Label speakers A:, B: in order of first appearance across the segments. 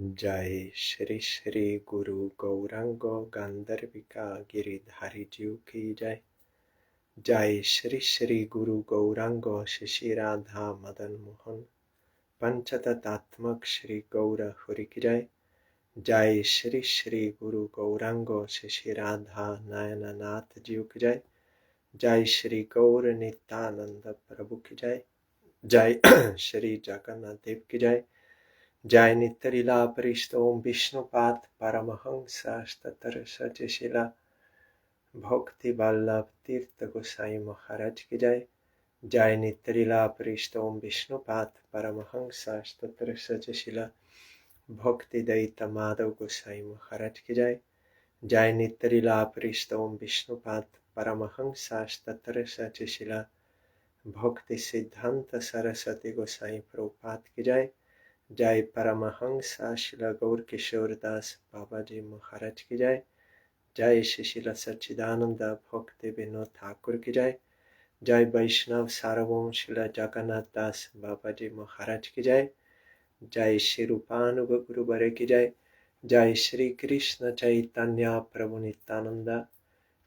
A: जय श्री श्री गुरु गौरांग गांधर्विका गिरिधारी जीव की जय। जय श्री श्री गुरु गौरांग शशि राधा मदन मोहन पंचतत्त्वात्मक श्री गौर हरि की जय। जय श्री श्री गुरु गौरांग शशि राधा नयननाथ जीव की जय। जय श्री गौर नित्यानंद प्रभु की जय। जय श्री जगन्नाथ देव की जय। जय नित्य लीला परिष्ठ ओम विष्णुपाद परमहंस तत्र सचशिला भक्ति वल्लभ तीर्थ गोसाई महाराज की जय। जय नित्य लीला परिष्ठ ओम विष्णुपाद परमहंस तत्र सचशिला भक्ति दैत माधव गोसाई महाराज की जय। जय नित्य लीला परिष्ठ ओम विष्णुपाद परमहंस तत्र सचशिला भक्ति सिद्धांत सरस्वती गोसाई प्रभुपाद की जय। जय परमहंस शिला गौर किशोर दास बाबा जी महाराज की जय। जय शिशिला सच्चिदानंद भक्ति विनोद ठाकुर की जय। जय वैष्णव सार्वभौम शिला जगन्नाथ दास बाबा जी महाराज की जय। जय श्री रूपानुग गुरुवर की जय। जय श्री कृष्ण चैतन्य प्रभु नित्यानंद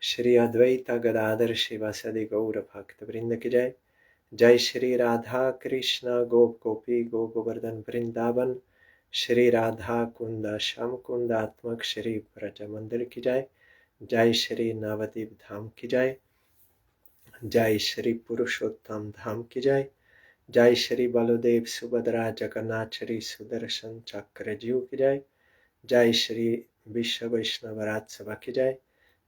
A: श्री अद्वैत गदाधर शिवासदि गौर भक्त वृंद की जय। जय श्री राधा कृष्ण गोप गोपी गो गोवर्धन वृंदावन श्री राधा कुंद श्याम कुंदात्मक श्री ब्रज मंदिर की जय। जय श्री नवद्वीप धाम की जय। जय श्री पुरुषोत्तम धाम की जय। जय श्री बलदेव सुभद्रा जगन्नाथ श्री सुदर्शन चक्र जीव की जय। जय श्री विश्व वैष्णव राज सभा की जय।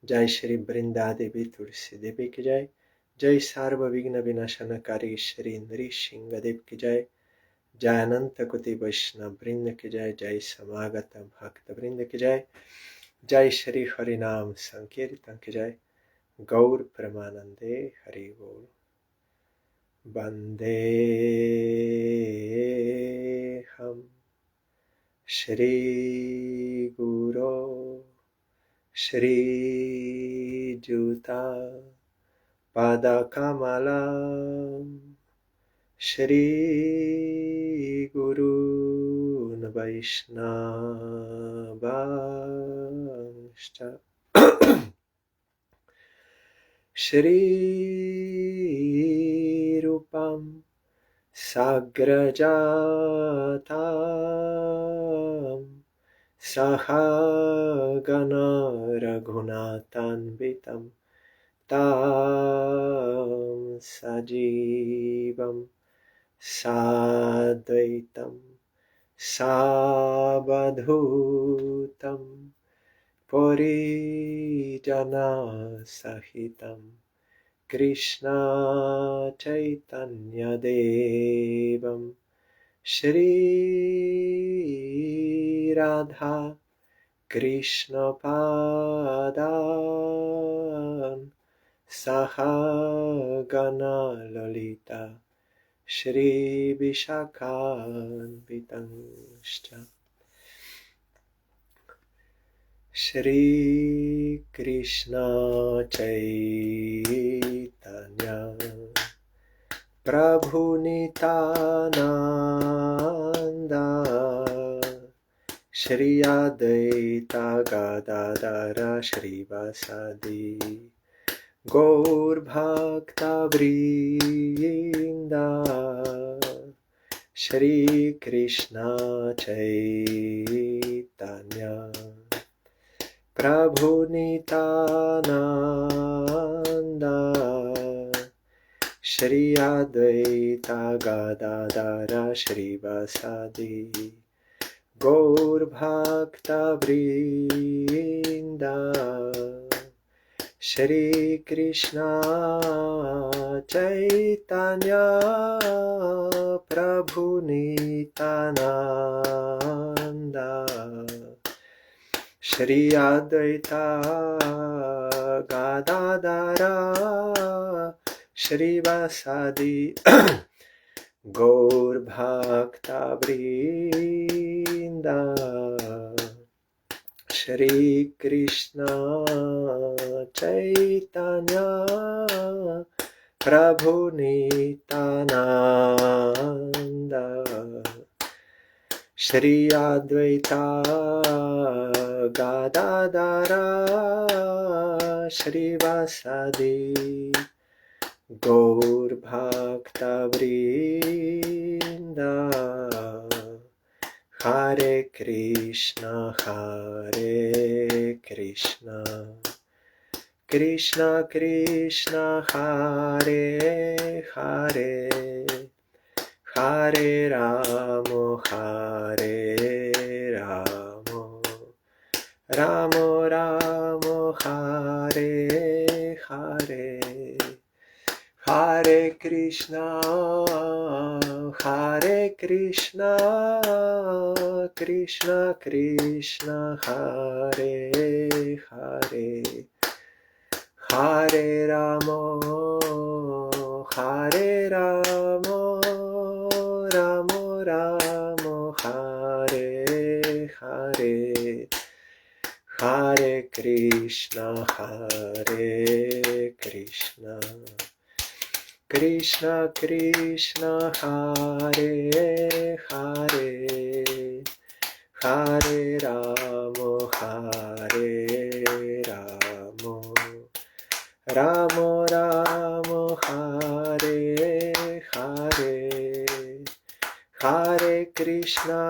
A: जय श्री वृंदा देवी तुलसी देवी की जय। जय सर्वविघ्न विनाशनकारी श्री नृसिंह देव की जय। जय अनंत कोटि वैष्णव वृंद की जय। जय समागत भक्त वृंद की जय। जय श्री हरिनाम संकीर्तन की जय। गौर प्रेमानंदे हरि बोल। वंदे हम श्री गुरो श्री जुता पादकमलं श्री गुरून् वैष्णवांश्च श्री रूपं साग्रजातं सहगण रघुनाथान्वितं तां सजीवं साद्वैतं सावधूतं परिजनसहितं कृष्ण चैतन्यदेवं श्री राधा कृष्णपादान् सहगण ललिता श्री विशाखान्वितंश्च श्री कृष्ण चैतन्य प्रभु नित्यानंद श्री अद्वैत गदाधर श्रीवासदि गौर भक्त वृंद श्री कृष्ण चैतन्य प्रभु नित्यानंद श्री अद्वैत गदाधर श्रीवासदि गौर भक्त वृंद श्री कृष्ण चैतन्य प्रभु नित्यानंद श्री अद्वैत गदाधर श्रीवासदि गौर भक्त वृंद श्री कृष्ण चैतन्य प्रभु Nityanand Shri Advaita Gadadara Shri Vasadi Gaur Bhakta Vrinda Hare Krishna Krishna Krishna Hare Hare Hare Ramo Ramo Ramo Hare Hare Hare Krishna Krishna Krishna Hare Hare Hare Ramo Ramo Ramo Hare Hare Hare Krishna Krishna Krishna Hare Hare Hare Ramo Ramo Ramo Hare Hare Hare Krishna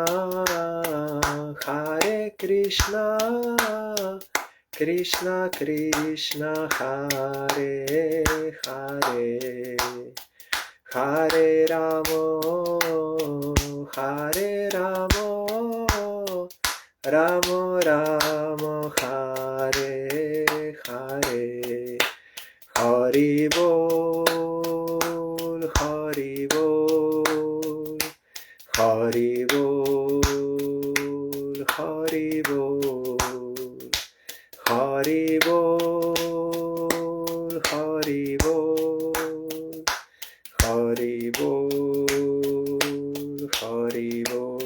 A: Krishna Krishna Hare Hare Hare Ramo Ramo Ramo Hare Hare Hari Bol Hari Bol Hari Bol Hari Bol Hari Bol Hari Bol Hari Bol Hari Bol.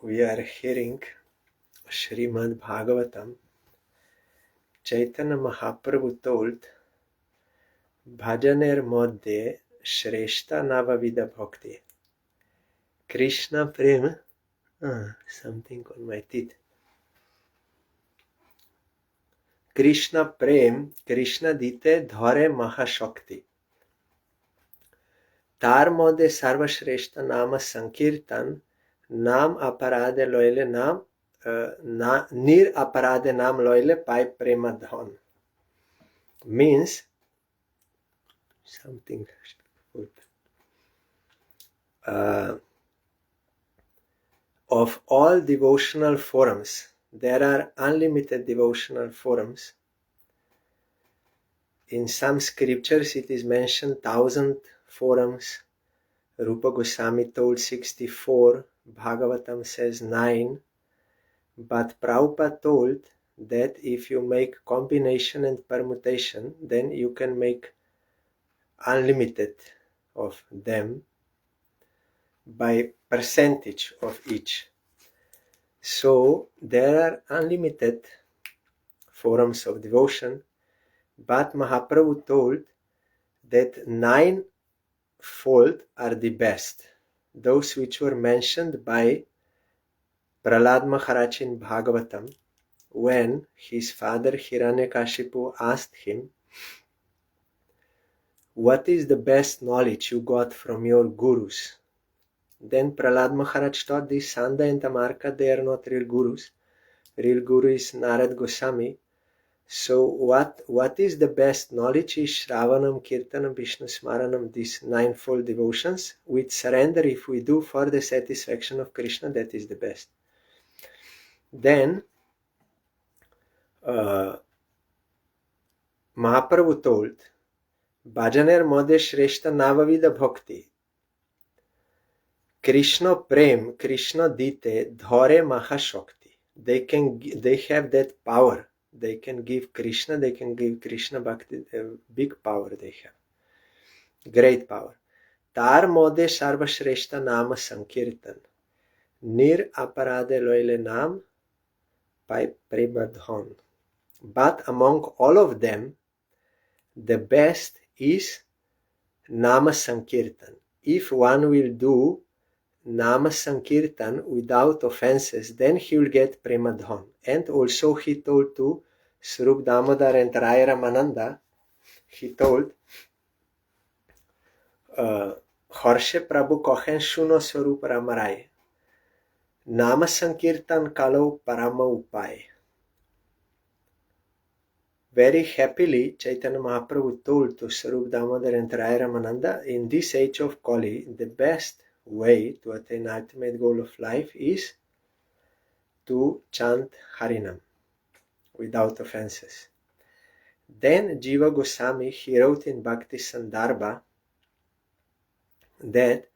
A: We are hearing SRIMAD BHAGAVATAM. Chaitanya Mahaprabhu told Bhajaner Modde Shrestha Navavida Bhakti. Krishna Prem, something on my teeth. Krishna Prem, Krishna Dite Dhare Mahashakti. তার মধ্যে সর্বশ্রেষ্ঠ নাম সংকীর্তন নাম অপরাধে লইলে নির অপরাধে নাম লইলে পাই প্রেম ধন means something of all devotional forums. There are unlimited devotional forums. In some scriptures it is mentioned 1,000 forums. Rupa Goswami told 64, Bhagavatam says 9, but Prabhupada told that if you make combination and permutation, then you can make unlimited of them by percentage of each. So there are unlimited forms of devotion, but Mahaprabhu told that 9-fold are the best, those which were mentioned by Prahlad Maharaj in Bhagavatam when his father Hiranyakashipu asked him, what is the best knowledge you got from your gurus? Then Prahlad Maharaj taught this Sanda and Tamarka, they are not real gurus. Real guru is Narad Goswami. So what is the best knowledge is Shravanam, Kirtanam, Vishnu Smaranam, these 9-fold devotions. With surrender, if we do for the satisfaction of Krishna, that is the best. Then Mahaprabhu told, Bhajaner Mode Shrestha Navavida Bhakti. Krishna Prem, Krishna Dite, Dhare Mahashakti. They have that power. They can give Krishna Bhakti, big power they have. Great power. Tar Mode Sarva Shrestha Nama Sankirtan. Nir Aparade Loile Nam Pai Prebadhan. But among all of them, the best is Nama Sankirtan. If one will do Nama Sankirtan without offenses, then he will get Premadhan. And also he told to Swarup Damodar and Raya Ramananda, he told, Harshe Prabhu Kohen Shuno Swarup Ramarai, Nama Sankirtan Kalo Parama Upai. Very happily, Chaitanya Mahaprabhu told to Swarup Damodar and Raya Ramananda, in this age of Kali, the best way to attain ultimate goal of life is to chant Harinam without offenses. Then Jiva Goswami, he wrote in Bhakti Sandarbha that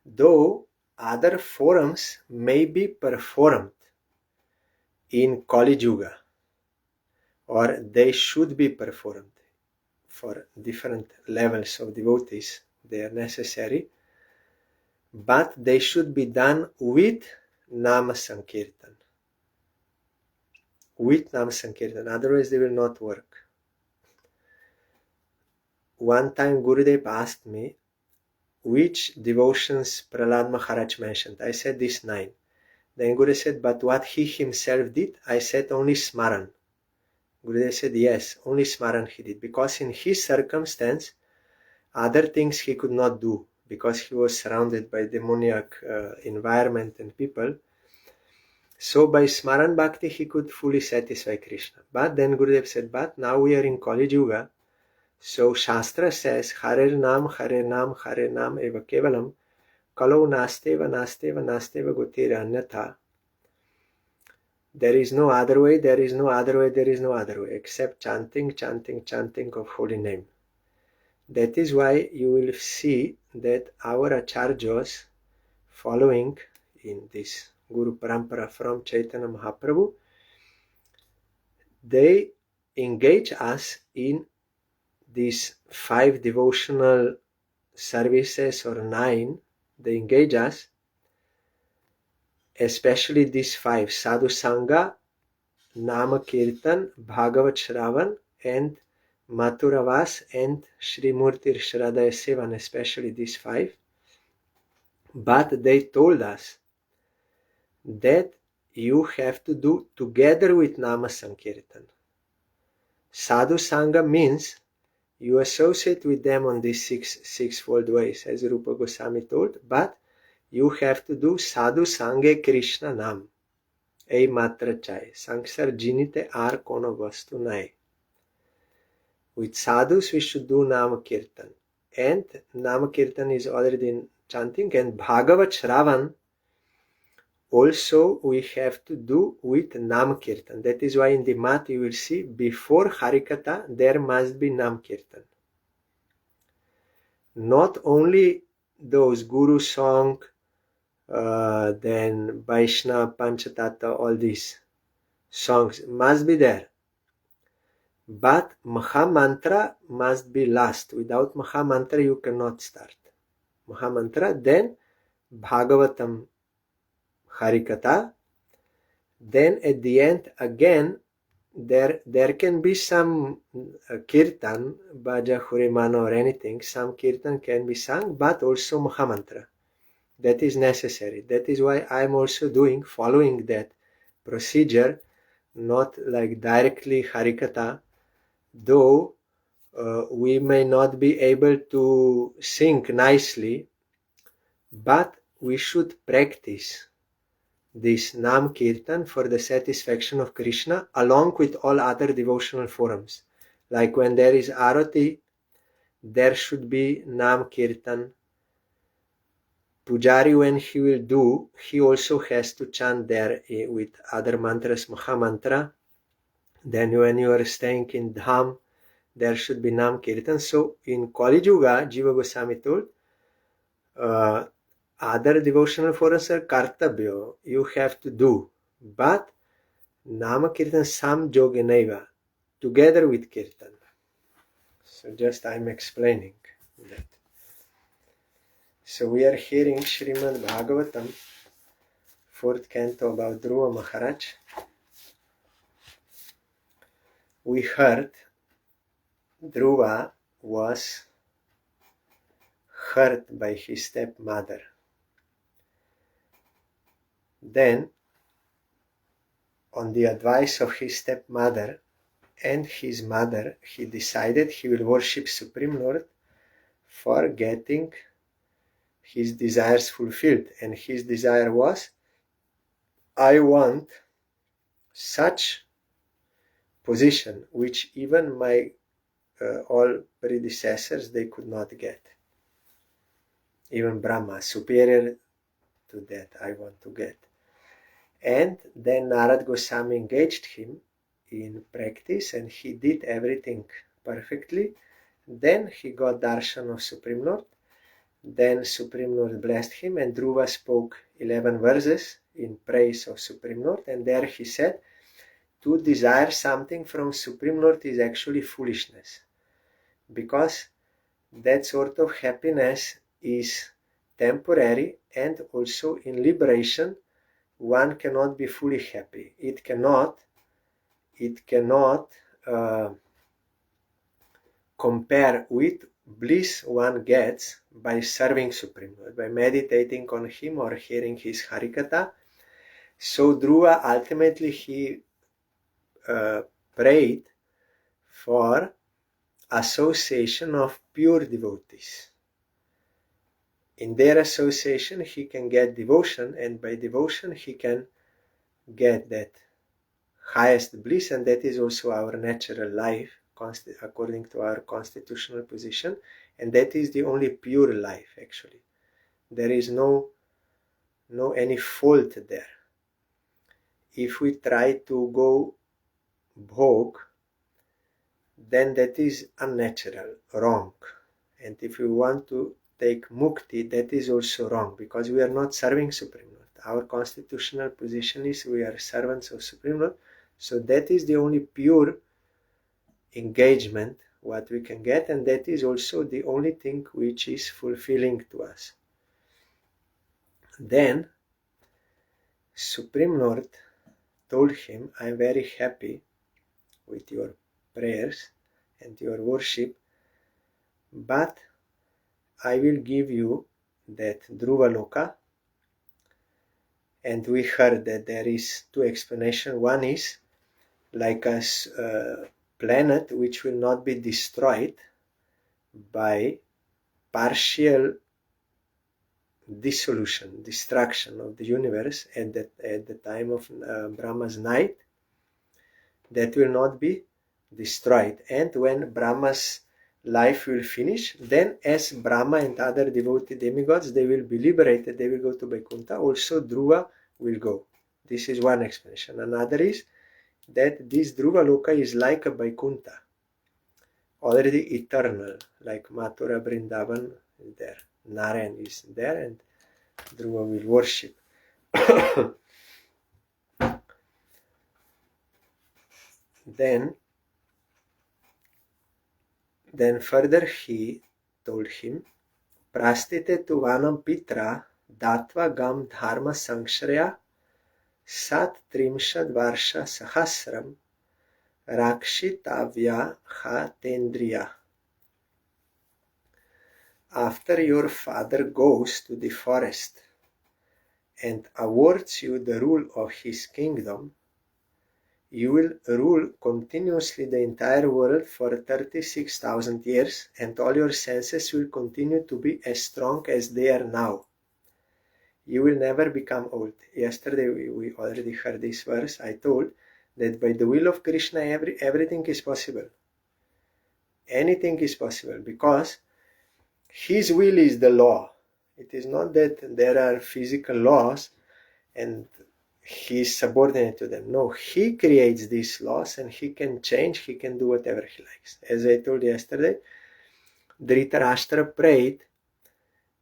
A: though other forms may be performed in Kali Yuga, or they should be performed for different levels of devotees, they are necessary, but they should be done with Nama Sankirtan. With Nama Sankirtan, otherwise they will not work. One time Gurudev asked me which devotions Prahlad Maharaj mentioned. I said these 9. Then Gurudev said, but what he himself did? I said only Smaran. Gurudev said, yes, only Smaran he did, because in his circumstance, other things he could not do, because he was surrounded by demoniac environment and people. So by Smaran Bhakti, he could fully satisfy Krishna. But then Gurudev said, but now we are in Kali Yuga, so Shastra says, Harer Nam eva kevalam, kalau nasteva gotira anyatha. There is no other way, there is no other way, there is no other way, except chanting of holy name. That is why you will see that our Acharyas, following in this Guru Parampara from Chaitanya Mahaprabhu, they engage us in these 5 devotional services, or 9, they engage us, especially these 5, Sadhu Sangha, Nama Kirtan, Bhagavat Shravan, and Mathuravas, and Srimurti Shradaya Sevan, especially these 5. But they told us that you have to do together with Nama Sankirtan. Sadhu Sangha means you associate with them on these sixfold ways, as Rupa Goswami told, but you have to do Sadhu Sange Krishna Nam. Ei matra chai, sangsar jinite ar kono vastu nai. With sadhus we should do Nama Kirtan. And Nama Kirtan is already in chanting, and Bhagavat Shravan also we have to do with Nam Kirtan. That is why in the mat you will see before Harikatha there must be Nam Kirtan. Not only those Guru song, then Vaishnava, Panchatattva, all these songs must be there. But Maha Mantra must be last. Without Maha Mantra you cannot start. Maha Mantra, then Bhagavatam, Harikatha, then at the end again there can be some kirtan, bhaja, hurimana or anything, some kirtan can be sung, but also Maha Mantra. That is necessary. That is why I am also following that procedure, not like directly Harikatha, though we may not be able to sing nicely, but we should practice this Nam Kirtan for the satisfaction of Krishna, along with all other devotional forms. Like when there is Arati, there should be Nam Kirtan. Pujari, when he will do, he also has to chant there with other mantras, Maha Mantra. Then when you are staying in Dham, there should be Nam Kirtan. So in Kali Yuga, Jiva Goswami told, other devotional forms are kartabhyo, you have to do, but Nama Kirtan sam joganeva, together with Kirtan. So just I'm explaining that. So we are hearing SRIMAD BHAGAVATAM, 4th canto about Dhruva Maharaj. We heard Dhruva was hurt by his stepmother. Then, on the advice of his stepmother and his mother, he decided he will worship Supreme Lord for getting his desires fulfilled. And his desire was, I want such position which even my all predecessors, they could not get. Even Brahma, superior to that, I want to get. And then Narad Goswami engaged him in practice and he did everything perfectly. Then he got darshan of Supreme Lord. Then Supreme Lord blessed him and Dhruva spoke 11 verses in praise of Supreme Lord. And there he said, to desire something from Supreme Lord is actually foolishness, because that sort of happiness is temporary, and also in liberation one cannot be fully happy. It cannot compare with bliss one gets by serving Supreme Lord, by meditating on him or hearing his Harikatha. So Dhruva ultimately he prayed for association of pure devotees. In their association he can get devotion, and by devotion he can get that highest bliss, and that is also our natural life according to our constitutional position, and that is the only pure life actually. There is no any fault there. If we try to go bhog, then that is unnatural, wrong. And if we want to take mukti, that is also wrong, because we are not serving Supreme Lord. Our constitutional position is we are servants of Supreme Lord. So that is the only pure engagement what we can get, and that is also the only thing which is fulfilling to us. Then Supreme Lord told him, I am very happy with your prayers and your worship, but I will give you that Dhruva Loka. And we heard that there is two explanations. One is like a planet which will not be destroyed by partial dissolution, destruction of the universe at the time of Brahma's night, that will not be destroyed. And when Brahma's life will finish, then as Brahma and other devotee demigods, they will be liberated, they will go to Vaikuntha, also Dhruva will go. This is one explanation. Another is that this Dhruva Loka is like a Vaikuntha, already eternal, like Mathura Vrindavan is there, Narayan is there, and Dhruva will worship. Then further he told him, Prastite tu vanam pitra datva gam dharma sangshraya sat trimshad varsha sahasram rakshitavya ha tendriya. After your father goes to the forest and awards you the rule of his kingdom, you will rule continuously the entire world for 36,000 years, and all your senses will continue to be as strong as they are now. You will never become old. Yesterday we already heard this verse. I told that by the will of Krishna everything is possible. Anything is possible, because his will is the law. It is not that there are physical laws and he is subordinate to them. No, he creates these laws and he can change, he can do whatever he likes. As I told yesterday, Dhritarashtra prayed,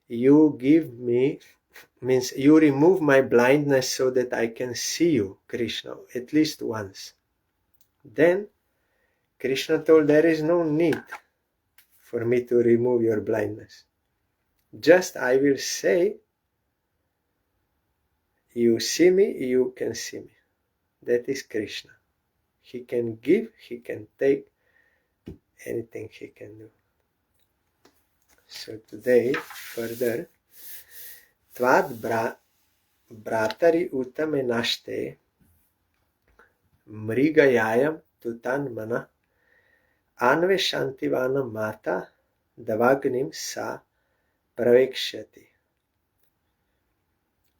A: you give me, means you remove my blindness so that I can see you, Krishna, at least once. Then Krishna told, there is no need for me to remove your blindness. Just I will say, you see me, you can see me. That is Krishna. He can give, he can take, anything he can do. So today, further, Tvad bratari utame nashte mrigayayam tutan mana anve shantivana mata davagnim sa pravekshyati.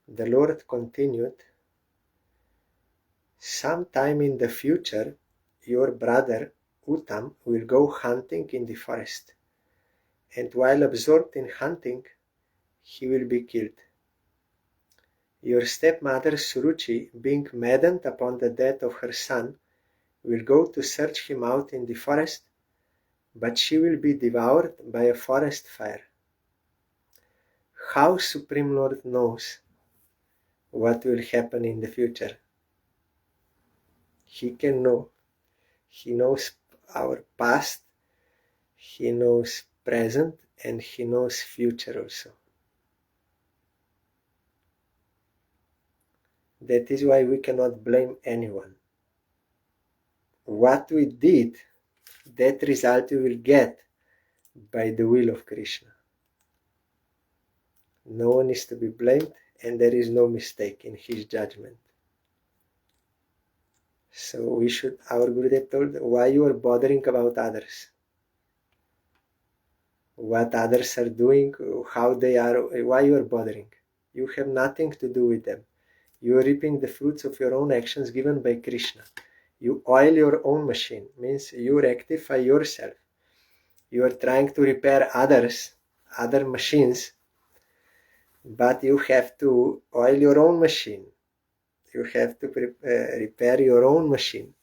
A: The Lord continued, sometime in the future, your brother Uttam will go hunting in the forest, and while absorbed in hunting, he will be killed. Your stepmother Suruchi, being maddened upon the death of her son, will go to search him out in the forest, but she will be devoured by a forest fire. How Supreme Lord knows what will happen in the future? He can know. He knows our past, he knows present, and he knows future also. That is why we cannot blame anyone. What we did, that result we will get by the will of Krishna. No one is to be blamed, and there is no mistake in his judgment. So we should, our Gurudev told, why you are bothering about others? What others are doing, how they are, why you are bothering? You have nothing to do with them. You are reaping the fruits of your own actions given by Krishna. You oil your own machine, means you rectify yourself. You are trying to repair others, other machines, but you have to oil your own machine. You have to repair your own machine.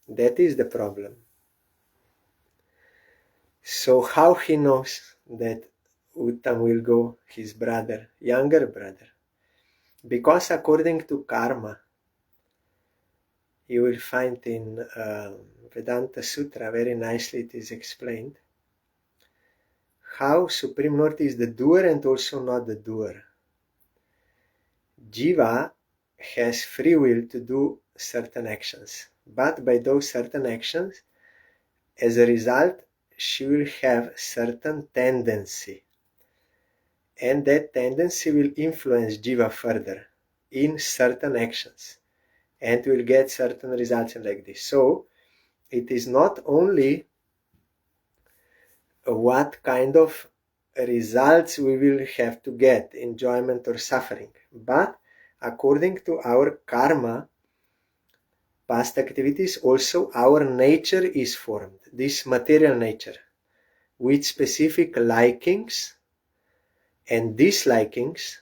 A: That is the problem. So how he knows that Uttam will go, his brother, younger brother? Because according to karma, you will find in Vedanta Sutra, very nicely it is explained, how Supreme Lord is the doer and also not the doer. Jiva has free will to do certain actions, but by those certain actions, as a result, she will have certain tendency, and that tendency will influence Jiva further in certain actions, and will get certain results like this. So it is not only what kind of results we will have to get, enjoyment or suffering, but according to our karma, past activities, also our nature is formed, this material nature, with specific likings and dislikings.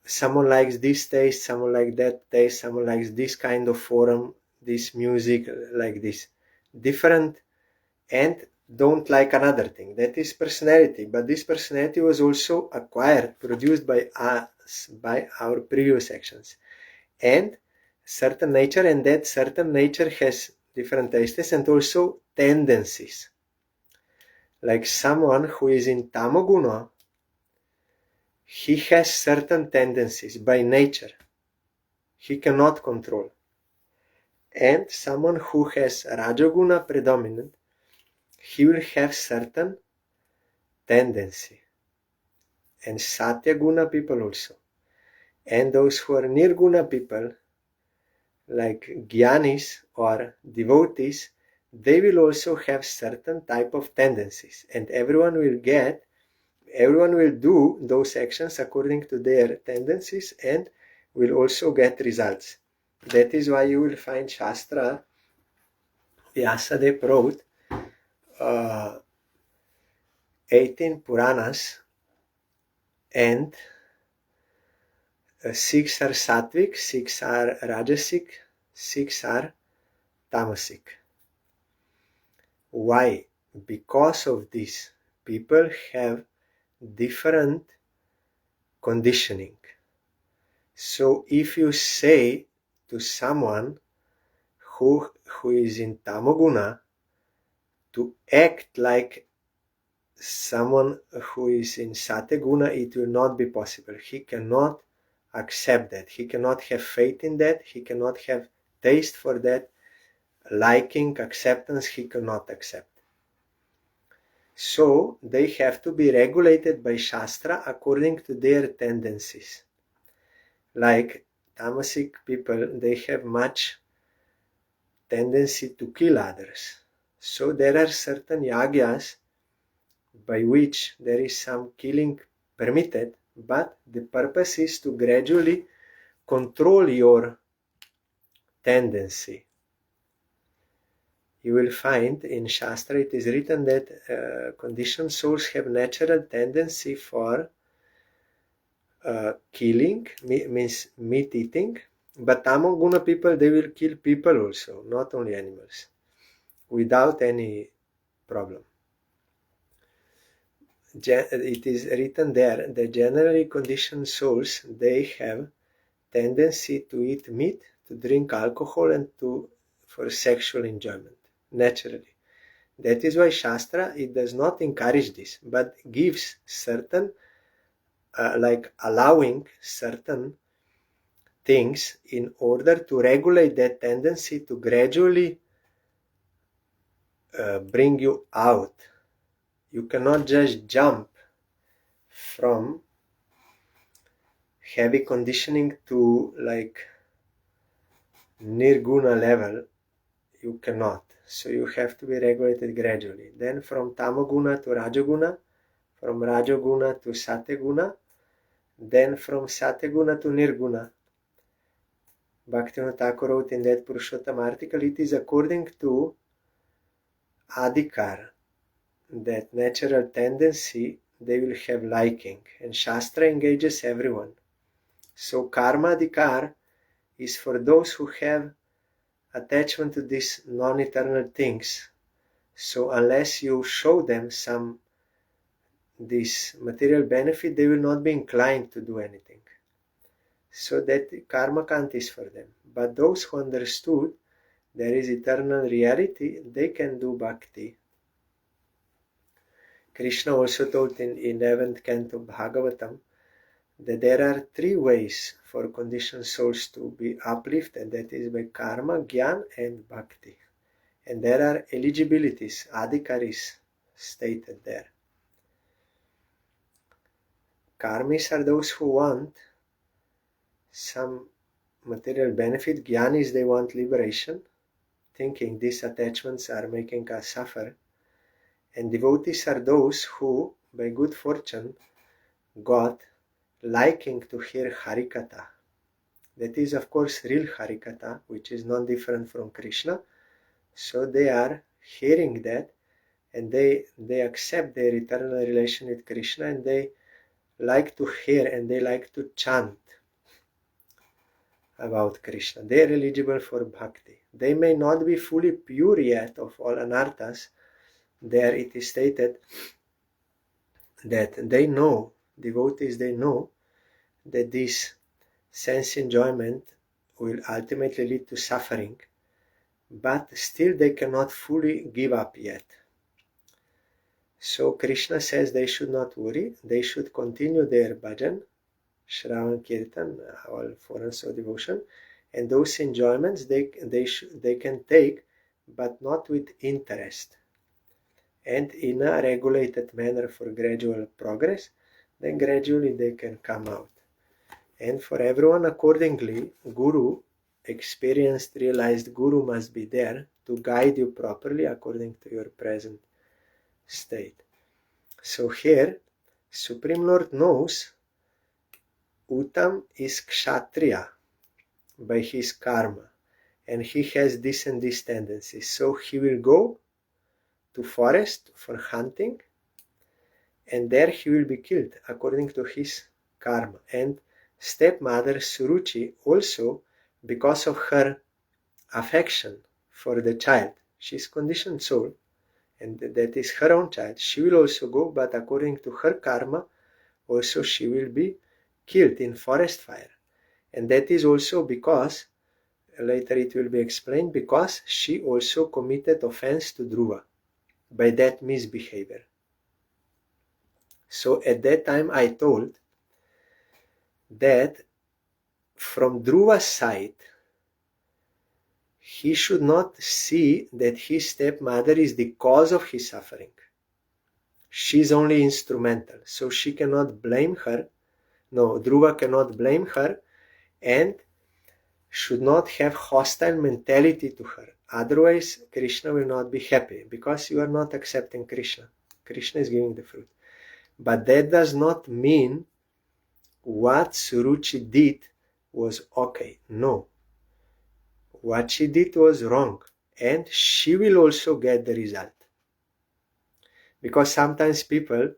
A: Someone likes this taste, someone likes that taste, someone likes this kind of form, this music, like this. Different, and don't like another thing. That is personality, but this personality was also acquired, produced by us, by our previous actions. And certain nature, and that certain nature has different tastes and also tendencies. Like someone who is in Tamoguna, he has certain tendencies by nature. He cannot control. And someone who has Rajoguna predominant, he will have certain tendency. And Satyaguna people also. And those who are Nirguna people, like Gyanis or devotees, they will also have certain type of tendencies. And everyone will do those actions according to their tendencies and will also get results. That is why you will find Shastra, Vyasadeva wrote 18 Puranas, and 6 are Sattvic, 6 are Rajasic, 6 are Tamasic. Why? Because of this, people have different conditioning. So if you say to someone who is in Tamoguna to act like someone who is in Satyaguna, it will not be possible. He cannot accept that. He cannot have faith in that. He cannot have taste for that. liking, acceptance he cannot accept. So they have to be regulated by Shastra according to their tendencies. Like tamasic people, they have much tendency to kill others. So there are certain yagyas by which there is some killing permitted, but the purpose is to gradually control your tendency. You will find in Shastra it is written that conditioned souls have natural tendency for killing, means meat eating, but tamoguna people, they will kill people also, not only animals, without any problem. It is written there that generally conditioned souls, they have tendency to eat meat, to drink alcohol, and for sexual enjoyment, naturally. That is why Shastra, it does not encourage this, but gives certain, like allowing certain things in order to regulate that tendency to gradually bring you out. You cannot just jump from heavy conditioning to like nirguna level. You cannot. So you have to be regulated gradually. Then from tamoguna to rajoguna, from rajoguna to satvaguna, then from satvaguna to nirguna. Bhaktivinoda Thakur wrote in that Purushottam article, it is according to adhikar, that natural tendency, they will have liking, and Shastra engages everyone. So karma adhikar is for those who have attachment to these non-eternal things. So unless you show them this material benefit, they will not be inclined to do anything. So that karma kant is for them. But those who understood there is eternal reality, they can do bhakti. Krishna also told in 11th canto Bhagavatam that there are 3 ways for conditioned souls to be uplifted, that is by karma, gyan and bhakti. And there are eligibilities, adhikaris stated there. Karmis are those who want some material benefit. Gyanis, they want liberation, thinking these attachments are making us suffer. And devotees are those who, by good fortune, got liking to hear Harikatha. That is, of course, real Harikatha, which is not different from Krishna. So they are hearing that, and they accept their eternal relation with Krishna, and they like to hear and they like to chant about Krishna. They are eligible for bhakti. They may not be fully pure yet of all anarthas. There it is stated that they know, devotees, they know that this sense enjoyment will ultimately lead to suffering, but still they cannot fully give up yet. So Krishna says they should not worry, they should continue their bhajan, Shravan Kirtan, all forms of devotion, and those enjoyments they can take, but not with interest, and in a regulated manner for gradual progress. Then gradually they can come out. And for everyone accordingly, Guru, experienced, realized Guru must be there to guide you properly according to your present state. So here, Supreme Lord knows Uttam is Kshatriya by his karma, and he has this and this tendency. So he will go to forest for hunting, and there he will be killed according to his karma. And stepmother Suruchi also, because of her affection for the child, she's conditioned soul, and that is her own child, she will also go, but according to her karma, also she will be killed in forest fire. And that is also because, later it will be explained, because she also committed offense to Dhruva by that misbehavior. So at that time I told that from Dhruva's side, he should not see that his stepmother is the cause of his suffering. She's only instrumental, so she cannot blame her. No, Dhruva cannot blame her and should not have hostile mentality to her. Otherwise, Krishna will not be happy because you are not accepting Krishna. Krishna is giving the fruit. But that does not mean what Suruchi did was okay. No. What she did was wrong. And she will also get the result. Because sometimes people,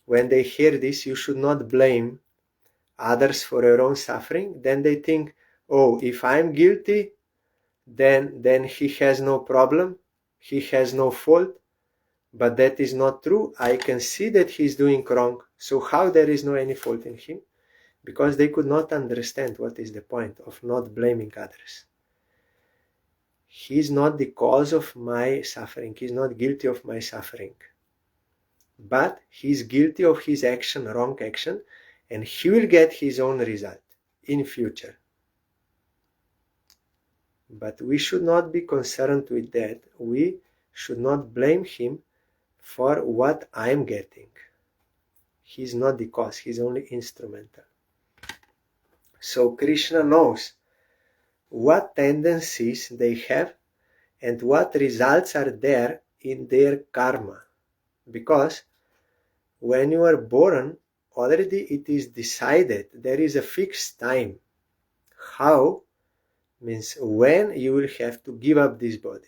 A: when they hear this, you should not blame others for your own suffering. Then they think, oh, if I'm guilty, then he has no problem. He has no fault. But that is not true. I can see that he's doing wrong. So how there is no any fault in him? Because they could not understand what is the point of not blaming others. He is not the cause of my suffering. He is not guilty of my suffering. But he is guilty of his action, wrong action, and he will get his own result in future. But we should not be concerned with that. We should not blame him for what I am getting. He is not the cause. He is only instrumental. So Krishna knows what tendencies they have and what results are there in their karma. Because when you are born, already it is decided, there is a fixed time. How? Means when you will have to give up this body.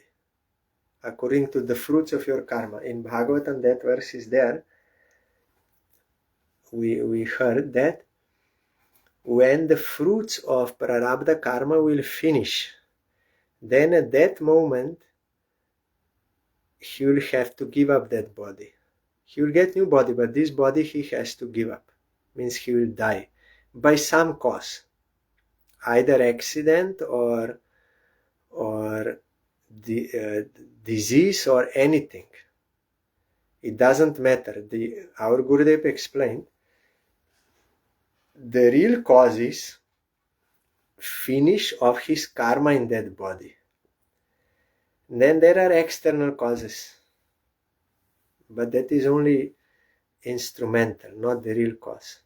A: According to the fruits of your karma. In Bhagavatam, that verse is there. We heard that when the fruits of prarabdha karma will finish, then at that moment he will have to give up that body. He will get new body, but this body he has to give up. Means he will die by some cause, either accident or disease or anything. It doesn't matter. Our Gurudev explained the real cause is finish of his karma in that body. Then there are external causes, but that is only instrumental, not the real cause.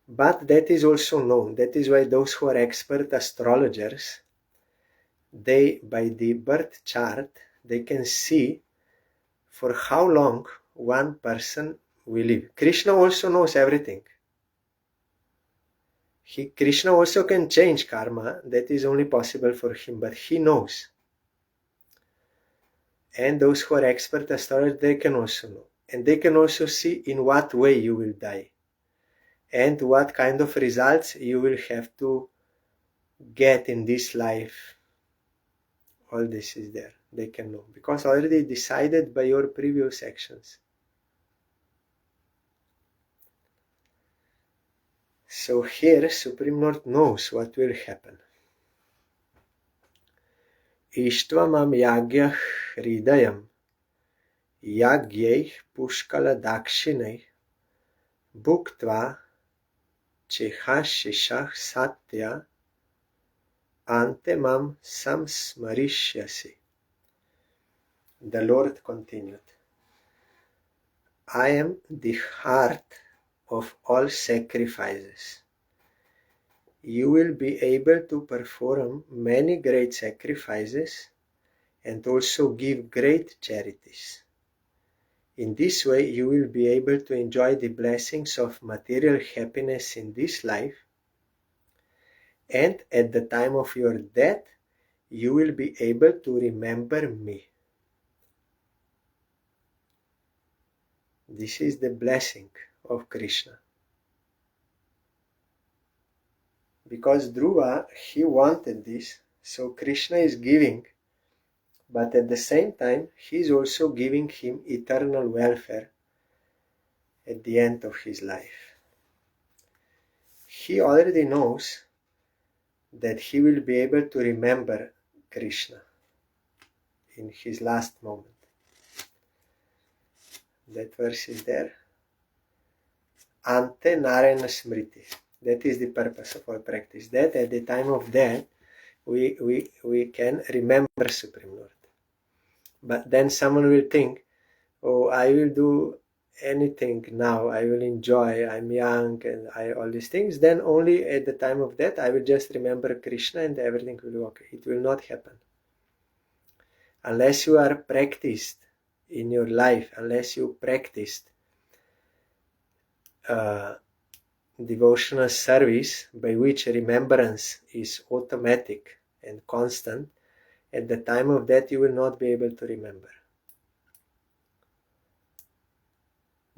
A: But that is also known. That is why those who are expert astrologers, they, by the birth chart, they can see for how long one person will live. Krishna also knows everything. Krishna also can change karma. That is only possible for him, but he knows. And those who are expert astrologers, they can also know. And they can also see in what way you will die. And what kind of results you will have to get in this life. All this is there. They can know. Because already decided by your previous actions. So here Supreme Lord knows what will happen. Ishtvam yagyah hridayam yagyeh pushkala dakshinai bhuktva chehashishah satya antemam samsmarishyasi. The Lord continued, I am the heart of all sacrifices. You will be able to perform many great sacrifices and also give great charities. In this way, you will be able to enjoy the blessings of material happiness in this life, and at the time of your death, you will be able to remember me. This is the blessing of Krishna. Because Dhruva, he wanted this, so Krishna is giving, but at the same time, he is also giving him eternal welfare at the end of his life. He already knows that he will be able to remember Krishna in his last moment. That verse is there. Ante Narayana Smriti. That is the purpose of our practice. That at the time of death, we can remember Supreme Lord. But then someone will think, oh, I will do anything now, I will enjoy, I'm young, and all these things. Then only at the time of death I will just remember Krishna and everything will be okay. It will not happen. Unless you are practiced in your life, unless you practiced devotional service by which remembrance is automatic and constant, at the time of death you will not be able to remember.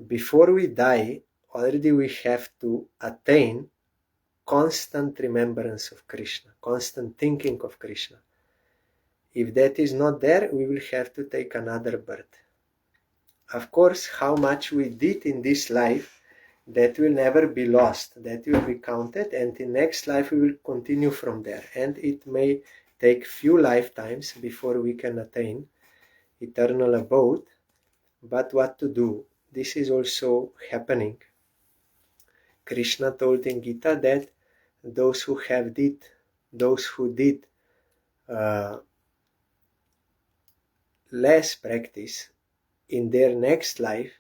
A: Before we die, already we have to attain constant remembrance of Krishna, constant thinking of Krishna. If that is not there, we will have to take another birth. Of course, how much we did in this life, that will never be lost, that will be counted, and in next life we will continue from there. And it may take few lifetimes before we can attain eternal abode, but what to do? This is also happening. Krishna told in Gita that those who did less practice in their next life,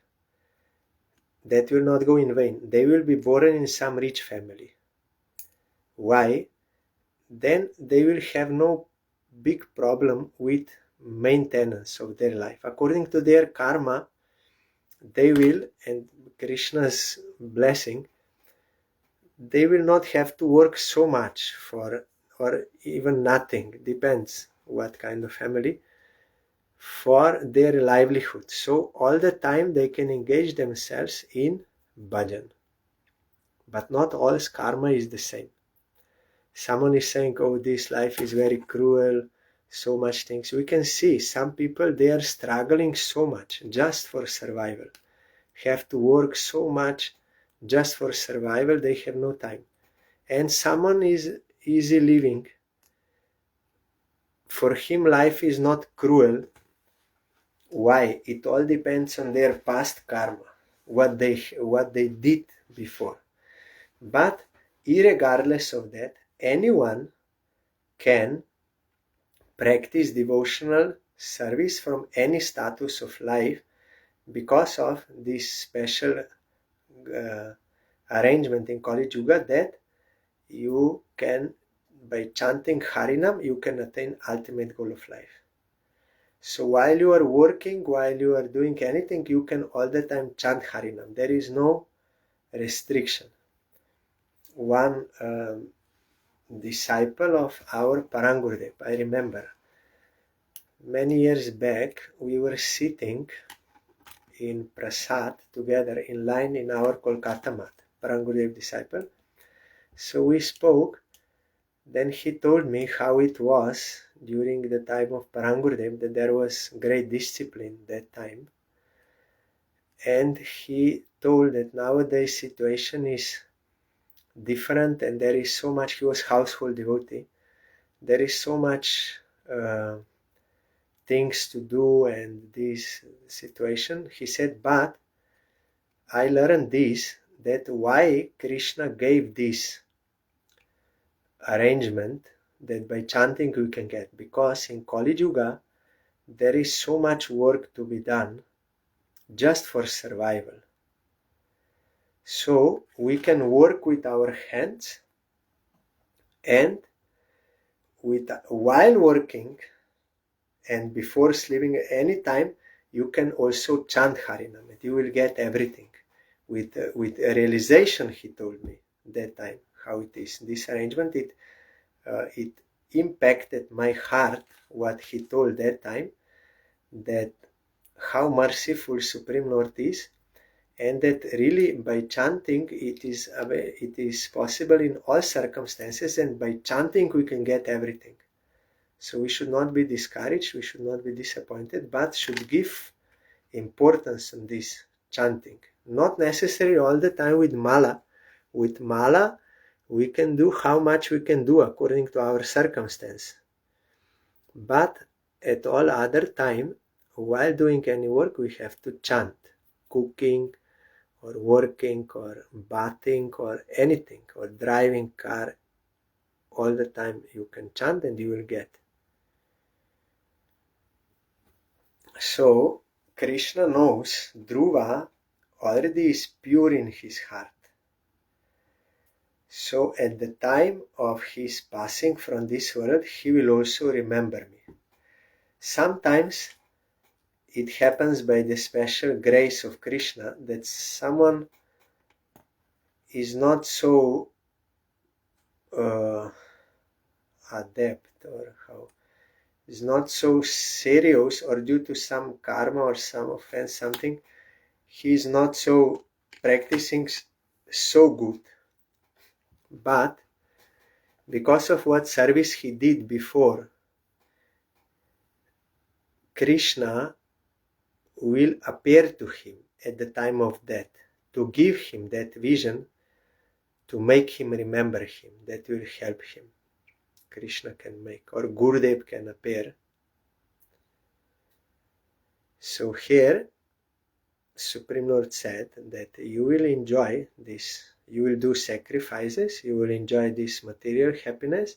A: that will not go in vain. They will be born in some rich family. Why? Then they will have no big problem with maintenance of their life. According to their karma, they will, and Krishna's blessing, they will not have to work so much for, or even nothing, depends what kind of family, for their livelihood. So all the time they can engage themselves in bhajan. But not all karma is the same. Someone is saying, oh, this life is very cruel, so much things. We can see some people, they are struggling so much just for survival, have to work so much just for survival, they have no time. And someone is easy living. For him, life is not cruel. Why? It all depends on their past karma, what they did before. But irregardless of that, anyone can practice devotional service from any status of life because of this special arrangement in Kali Yuga, that you can, by chanting Harinam, you can attain ultimate goal of life. So while you are working, while you are doing anything, you can all the time chant Harinam. There is no restriction. One disciple of our Parangurudev, I remember, many years back, we were sitting in Prasad together in line in our Kolkata mat, Parangurudev disciple. So we spoke. Then he told me how it was during the time of Parangurudev, that there was great discipline that time. And he told that nowadays situation is different and there is so much, he was household devotee, there is so much things to do and this situation. He said, but I learned this, that why Krishna gave this arrangement, that by chanting we can get, because in Kali Yuga there is so much work to be done just for survival. So we can work with our hands, and while working and before sleeping, any time you can also chant Harinam, and you will get everything with a realization. He told me that time how it is. This arrangement, it impacted my heart, what he told that time, that how merciful Supreme Lord is, and that really by chanting it is possible in all circumstances, and by chanting we can get everything. So we should not be discouraged, we should not be disappointed, but should give importance on this chanting. Not necessarily all the time with mala. With mala we can do how much we can do according to our circumstance. But at all other time, while doing any work, we have to chant. Cooking, or working, or bathing, or anything, or driving car, all the time you can chant and you will get. So Krishna knows Dhruva already is pure in his heart. So at the time of his passing from this world, he will also remember me. Sometimes it happens by the special grace of Krishna that someone is not so adept, or how, is not so serious, or due to some karma or some offense, something, he is not so practicing so good. But because of what service he did before, Krishna will appear to him at the time of death to give him that vision, to make him remember him. That will help him. Krishna can make, or Gurudev can appear. So here Supreme Lord said that you will enjoy this, you will do sacrifices, you will enjoy this material happiness,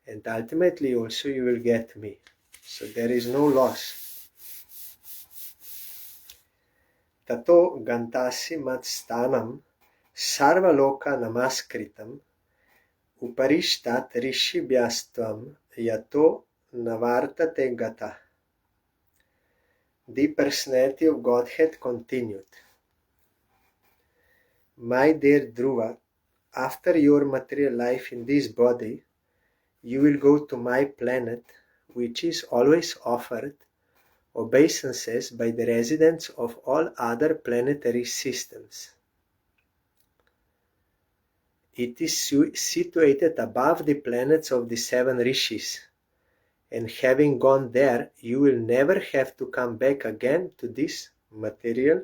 A: and ultimately also you will get me. So there is no loss. Tato gantasi matstanam sarvaloka namaskritam uparishtat rishibhyastvam yato navartate gata. The personality of Godhead continued. My dear Dhruva, after your material life in this body, you will go to my planet, which is always offered obeisances by the residents of all other planetary systems. It is situated above the planets of the 7 rishis, and having gone there, you will never have to come back again to this material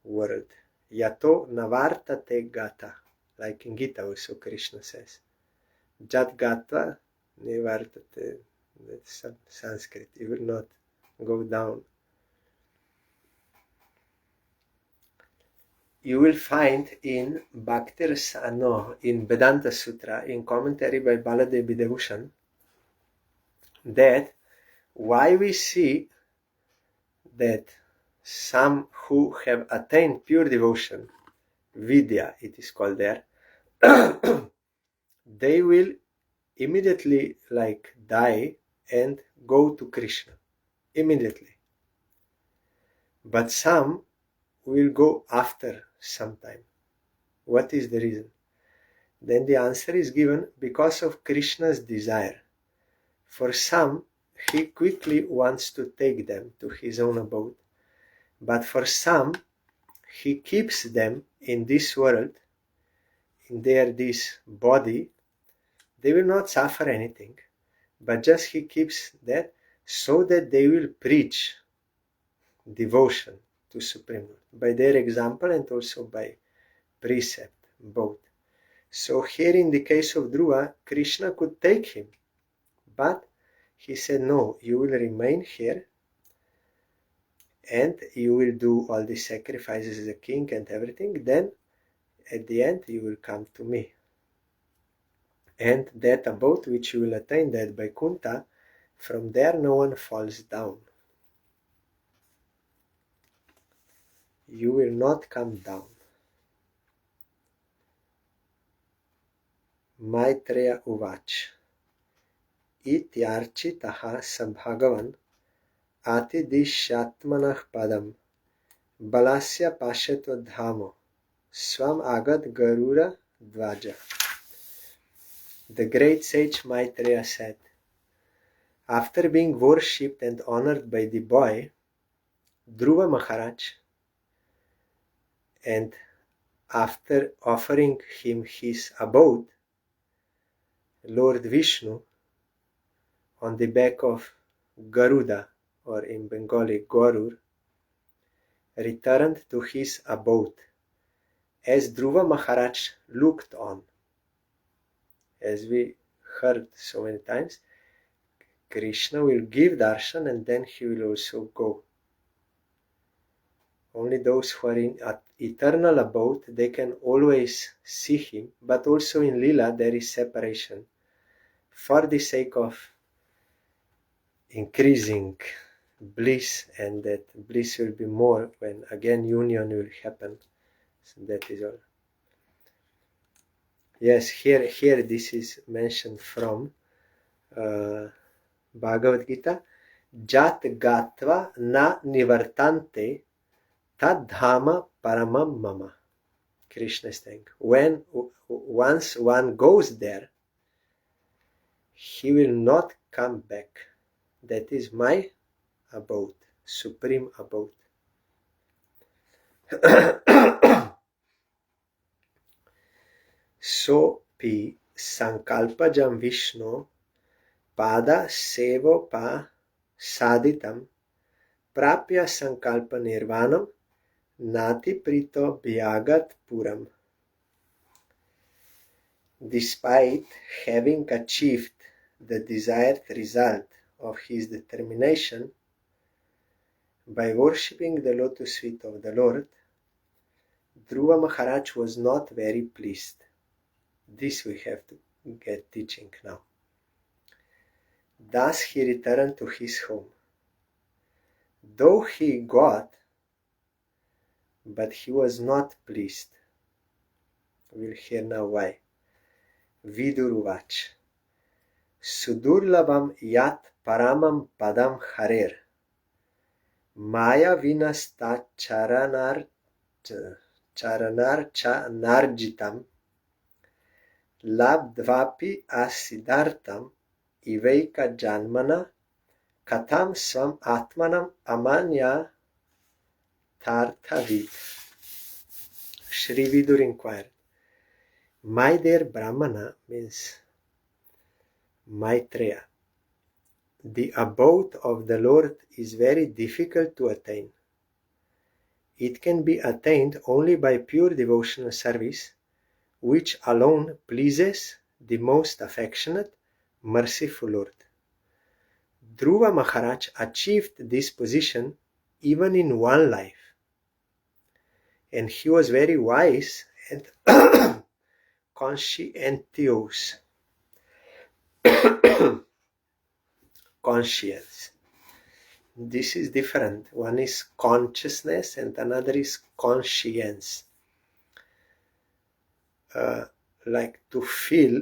A: world. Yato navartate gata, like in Gita also Krishna says. Jat gata nivartate, that's Sanskrit, you will not go down. You will find in in Vedanta Sutra, in commentary by Baladev Videbhushan, that why we see that some who have attained pure devotion, Vidya it is called there, they will immediately die and go to Krishna immediately. But some will go after some time. What is the reason? Then the answer is given: because of Krishna's desire. For some, he quickly wants to take them to his own abode. But for some, he keeps them in this world, in this body. They will not suffer anything, but just he keeps that so that they will preach devotion to Supreme Lord by their example and also by precept, both. So here in the case of Dhruva, Krishna could take him, but he said, no, you will remain here and you will do all the sacrifices as a king and everything. Then at the end you will come to me. And that abode which you will attain, that Vaikuntha, from there no one falls down. You will not come down. Maitreya Uvach Ityarchitaha Sabhagavan Atidishyatmanah Padam Balasya Pashatva Dhamo Swam Agad Garura Dvaja. The great sage Maitreya said, after being worshipped and honored by the boy, Dhruva Maharaj, and after offering him his abode, Lord Vishnu, on the back of Garuda, or in Bengali Gorur, returned to his abode. As Dhruva Maharaj looked on, as we heard so many times, Krishna will give darshan and then he will also go. Only those who are in eternal abode, they can always see him, but also in Lila there is separation. for the sake of increasing bliss, and that bliss will be more when again union will happen. So that is all. Yes, here this is mentioned from Bhagavad Gita. Jat gatva na nivartante tad dhama paramam mama. Krishna is saying, when once one goes there, he will not come back. That is my abode, supreme abode. Sopi sankalpajam Vishnu pada sevo pa saditam prapya sankalpa nirvanam nati prito bhyagat puram. Despite having achieved the desired result of his determination by worshipping the lotus feet of the Lord, Dhruva Maharaj was not very pleased. This we have to get teaching now. Thus he returned to his home. Though he got, but he was not pleased. We'll hear now why. Viduruvach. Sudurlabam yat paramam padam harer. Maya vinasta charanar cha narjitam. Labdvapi asiddhartam iveika janmana katam svam atmanam amanya tarthavit. Shri Vidur inquired, my dear Brahmana, means Maitreya, the abode of the Lord is very difficult to attain. It can be attained only by pure devotional service, which alone pleases the most affectionate, merciful Lord. Dhruva Maharaj achieved this position even in one life, and he was very wise and conscientious. Conscience. This is different. One is consciousness and another is conscience. Like to feel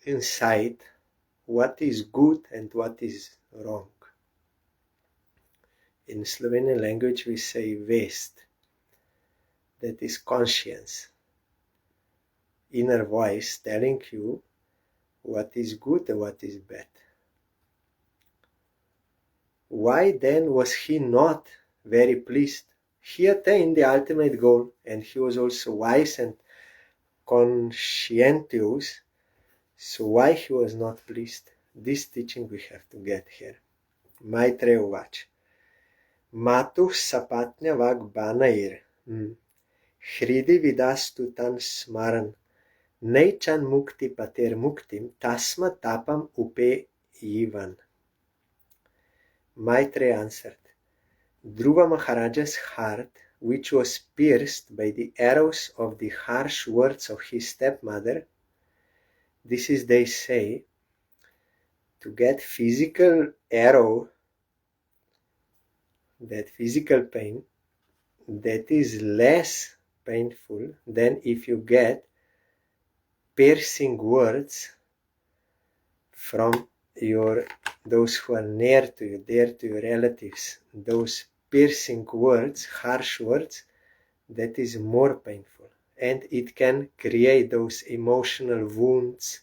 A: inside what is good and what is wrong. In Slovenian language we say vest. That is conscience. Inner voice telling you what is good and what is bad. Why then was he not very pleased? He attained the ultimate goal, and he was also wise and conscientious. So why he was not pleased? This teaching we have to get here. Maitreya Uvach. Matu sapatnya vag banair. Hridi vidastu tan smaran. Neichan mukti pater muktim tasma tapam upe yivan. Maitreya answered, Dhruva Maharaja's heart, which was pierced by the arrows of the harsh words of his stepmother, this is, they say, to get physical arrow, that physical pain, that is less painful than if you get piercing words from those who are near to you, dear to your relatives. Those piercing words, harsh words, that is more painful, and it can create those emotional wounds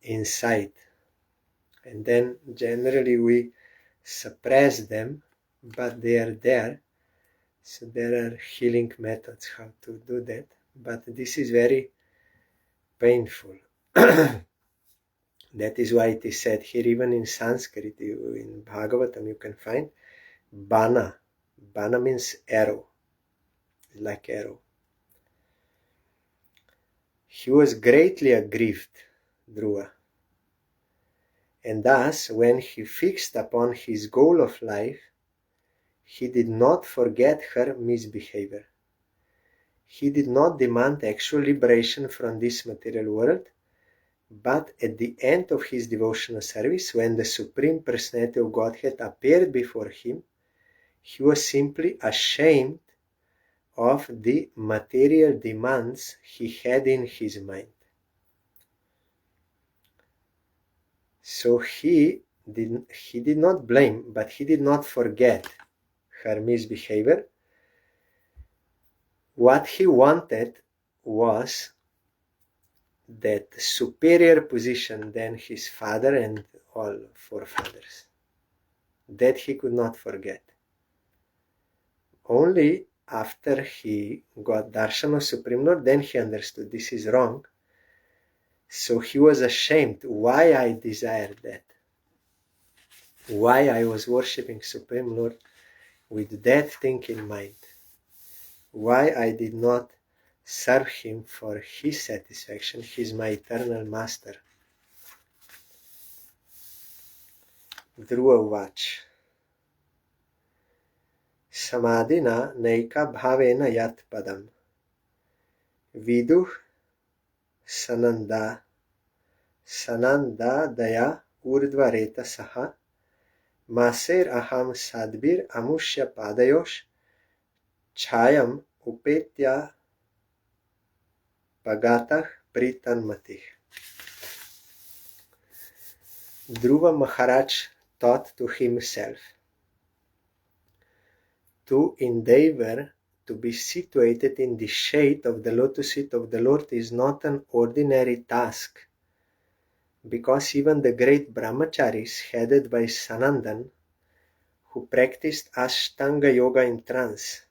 A: inside, and then generally we suppress them, but they are there. So there are healing methods how to do that, but this is very painful. That is why it is said here, even in Sanskrit, in Bhagavatam, you can find bana. Bana means arrow, like arrow. He was greatly aggrieved, Dhruva, and thus, when he fixed upon his goal of life, he did not forget her misbehavior. He did not demand actual liberation from this material world, But at the end of his devotional service, when the Supreme Personality of Godhead appeared before him, he was simply ashamed of the material demands he had in his mind. So he did not blame, but he did not forget her misbehavior. What he wanted was that superior position than his father and all forefathers. That he could not forget. Only after he got darshan of Supreme Lord, then he understood this is wrong. So he was ashamed why I desired that. Why I was worshipping Supreme Lord with that thing in mind. Why I did not serve him for his satisfaction. He's my eternal master. Dhruva Vach. Samadhina naika bhavena yat padam. Viduh sananda daya urdvareta saha. Maser aham sadbir amushya padayosh. Chayam upetya pagatah pritanmatih. Dhruva Maharaj taught to himself to endeavor to be situated in the shade of the lotus feet of the Lord is not an ordinary task, because even the great brahmacharis headed by Sanandan, who practiced Ashtanga Yoga in trance,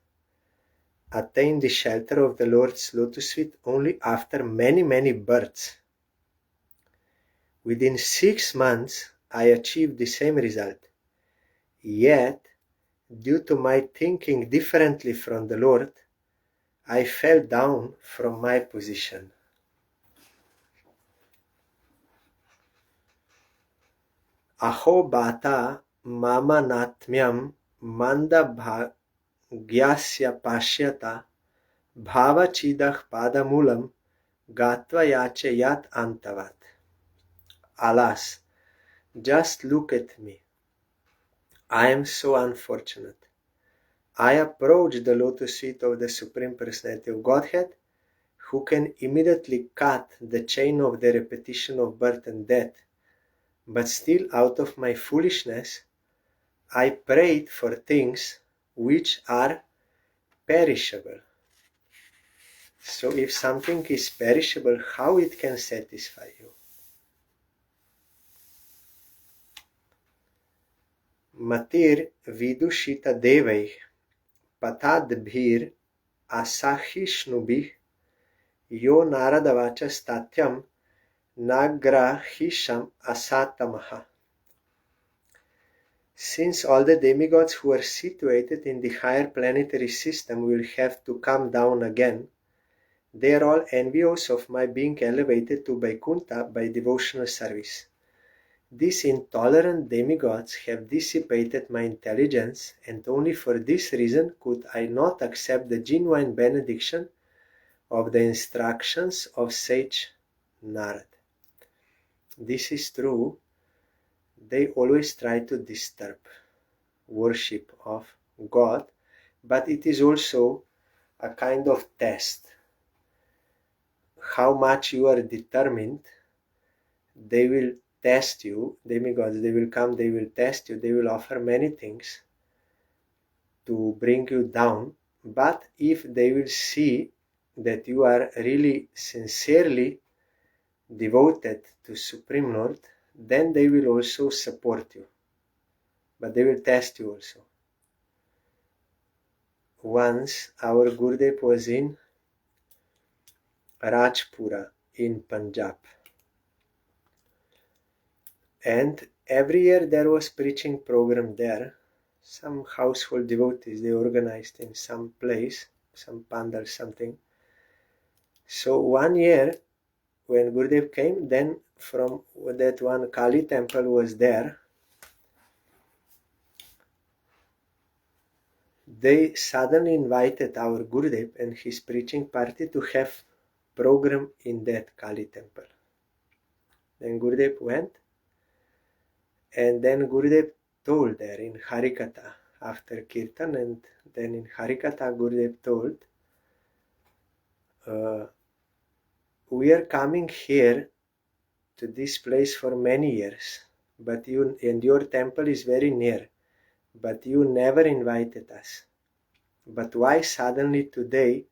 A: attained the shelter of the Lord's lotus feet only after many births. Within 6 months, I achieved the same result. Yet, due to my thinking differently from the Lord, I fell down from my position. Aho bata mama natmyam manda bhagyasya pashyata bhava chidah padamulam gatva yache yat antavat. Alas, just look at me. I am so unfortunate. I approach the lotus feet of the Supreme Personality of Godhead, who can immediately cut the chain of the repetition of birth and death, but still out of my foolishness, I prayed for things which are perishable. So if something is perishable, how it can satisfy you? Matir vidushita devai patadbhir asahishnubih yo naradavacha statyam nagrahisham asatamaha. Since all the demigods who are situated in the higher planetary system will have to come down again, they are all envious of my being elevated to Vaikuntha by devotional service. These intolerant demigods have dissipated my intelligence, and only for this reason could I not accept the genuine benediction of the instructions of sage Narad. This is true. They always try to disturb worship of God, but it is also a kind of test. How much you are determined, they will test you. Demigods, they will come, they will test you, they will offer many things to bring you down, but if they will see that you are really sincerely devoted to Supreme Lord, then they will also support you, but they will test you also. Once our Gurudev was in Rajpura in Punjab, and every year there was preaching program there. Some household devotees, they organized in some place, some pandal, something. So one year when Gurudev came, then from that one Kali temple was there, they suddenly invited our Gurudev and his preaching party to have program in that Kali temple. Then Gurudev went, and then Gurudev told there in Harikatha after Kirtan, and then in Harikatha Gurudev told, we are coming here to this place for many years, but you, and your temple is very near, but you never invited us. But why suddenly today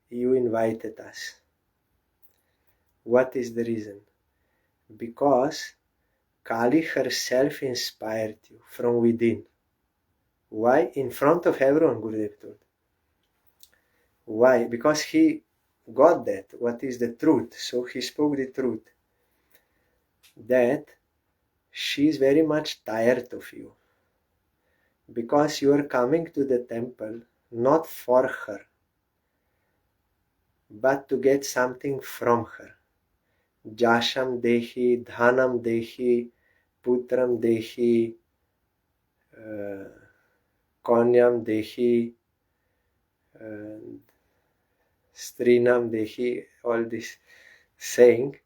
A: you invited us? What is the reason? Because Kali herself inspired you from within. Why? In front of everyone, Gurudev told. Why? Because he got that, what is the truth. So he spoke the truth. That she is very much tired of you. Because you are coming to the temple not for her, but to get something from her. Jasham dehi, dhanam dehi, putram dehi, konyam dehi, strinam dehi, all this saying.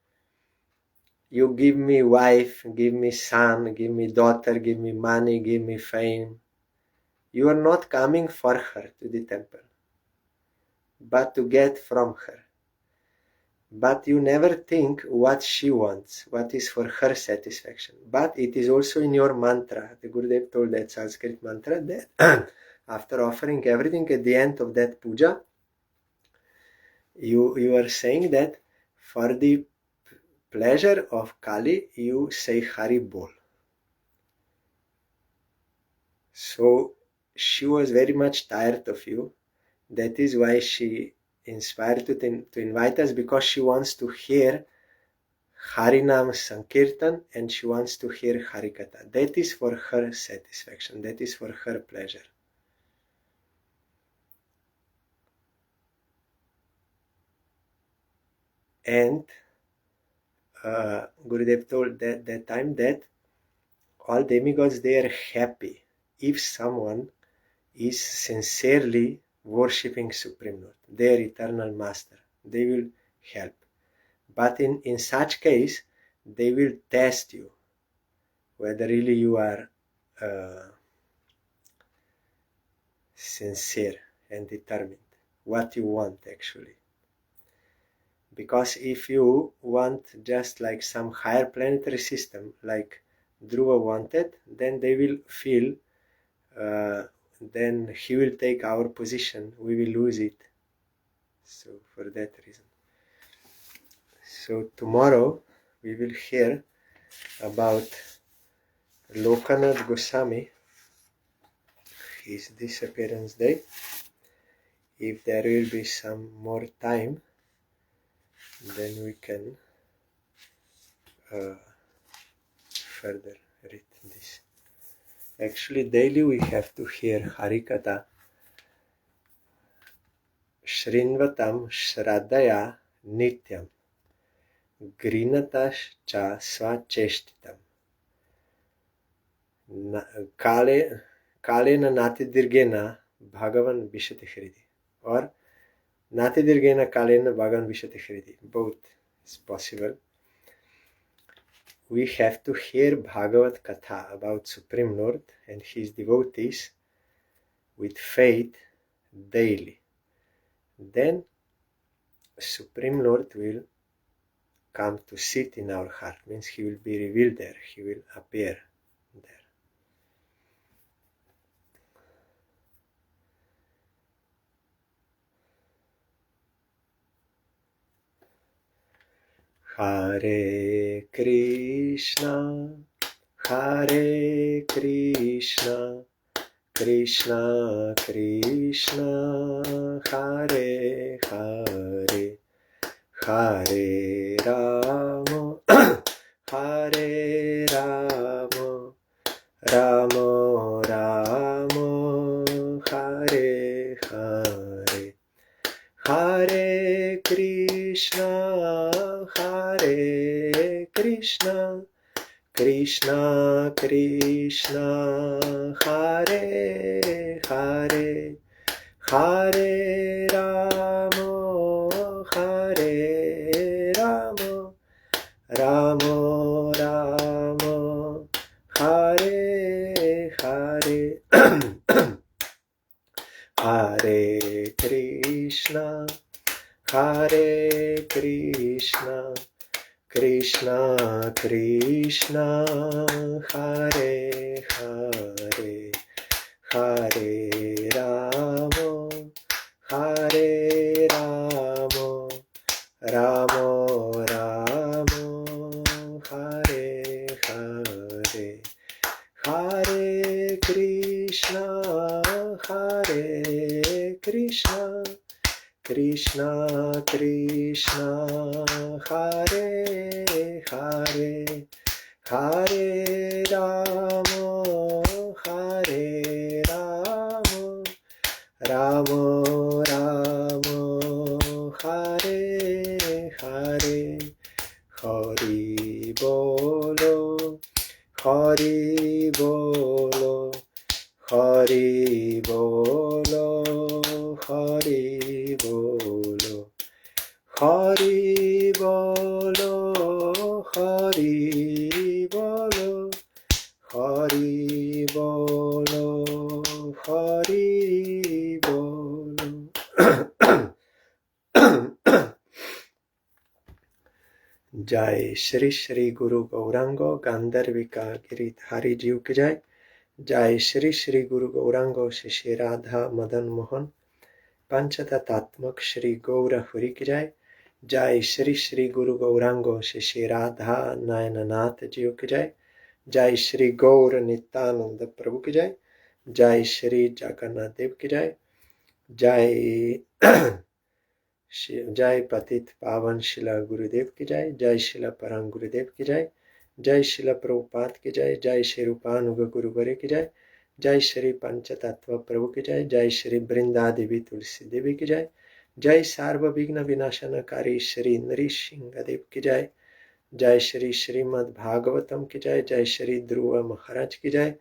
A: You give me wife, give me son, give me daughter, give me money, give me fame. You are not coming for her to the temple, but to get from her. But you never think what she wants, what is for her satisfaction. But it is also in your mantra. The Gurudev told that Sanskrit mantra that after offering everything at the end of that puja, you are saying that for the pleasure of Kali, you say Hari Bol. So she was very much tired of you. That is why she inspired to invite us, because she wants to hear Harinam Sankirtan and she wants to hear Harikatha. That is for her satisfaction. That is for her pleasure. And Gurudev told that time that all demigods, they are happy if someone is sincerely worshipping Supreme Lord, their eternal master. They will help. But in such case, they will test you whether really you are sincere and determined, what you want actually. Because if you want just like some higher planetary system, like Dhruva wanted, then they will feel, then he will take our position, we will lose it. So for that reason. So tomorrow we will hear about Lokanath Goswami, his disappearance day. If there will be some more time, then we can further read this. Actually, daily we have to hear Harikatha. Shrinvatam Shraddaya Nityam Grinatas Cha Svacheshtitam Kalena Natidirgena Bhagavan Vishati Hridi, or Natidirgena Kalena Bhagavan Vishati Hridi. Both is possible. We have to hear Bhagavad Katha about Supreme Lord and his devotees with faith daily. Then Supreme Lord will come to sit in our heart, means he will be revealed there, he will appear there. Hare Krishna, Hare Krishna, Krishna Krishna, Hare Hare, Hare Rama, Hare Rama, Rama Rama, Hare Hare, Hare Krishna, Hare Krishna, Krishna Krishna, Hare Hare, Hare Rama, Hare Rama, Rama Hare Krishna, Krishna Krishna, Hare Hare, Hare Rama, Hare Rama, Rama Rama, Hare Hare, Hare Krishna, Hare Krishna, Krishna Krishna, Hare Hare, Hare Rama, Hare Rama, Rama Rama, Hare Hare, Hari Bolo, Hari Bolo, Hari Bolo, Hari Bolo, Hari Bolo, Hari Bolo, Hari Bolo, Hari Bolo. जय श्री श्री गुरु गौरांगो गांधर्विका गिरिधारी जीव की जय। जय श्री श्री गुरु गौरांगो श्री राधा मदन मोहन पंचतत्वात्मक श्री गौर हरि की जय। जय श्री श्री गुरु गौरांगो श्री राधा नयननाथ जीव की जय। जय श्री गौर नित्यानंद प्रभु की जय। जय श्री जगन्नाथ देव की जय। जय जय पतित पावन शिला गुरुदेव की जय। जय शिला परम गुरुदेव की जय। जय शिला प्रभुपाद की जय। जय श्री रूपानुग गुरुवरे की जय। जय श्री पंचतत्व प्रभु की जय। जय श्री वृंदा देवी तुलसी देवी की जय। जय सर्वविघ्न विनाशनकारी श्री नृसिंह देव की जय। जय श्री श्रीमद् भागवतम की जय। जय श्री ध्रुव महाराज की जय।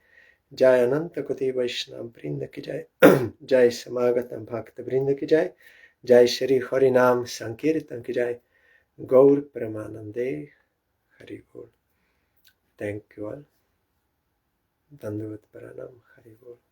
A: जय अनंत कोटि वैष्णव वृंद की जय। जय समागत भक्त वृंद की जय। जय श्री हरिनाम संकीर्तन की जय। गौर प्रेमानंदे हरि बोल। Thank you all. दंडवत प्रणाम। हरि बोल।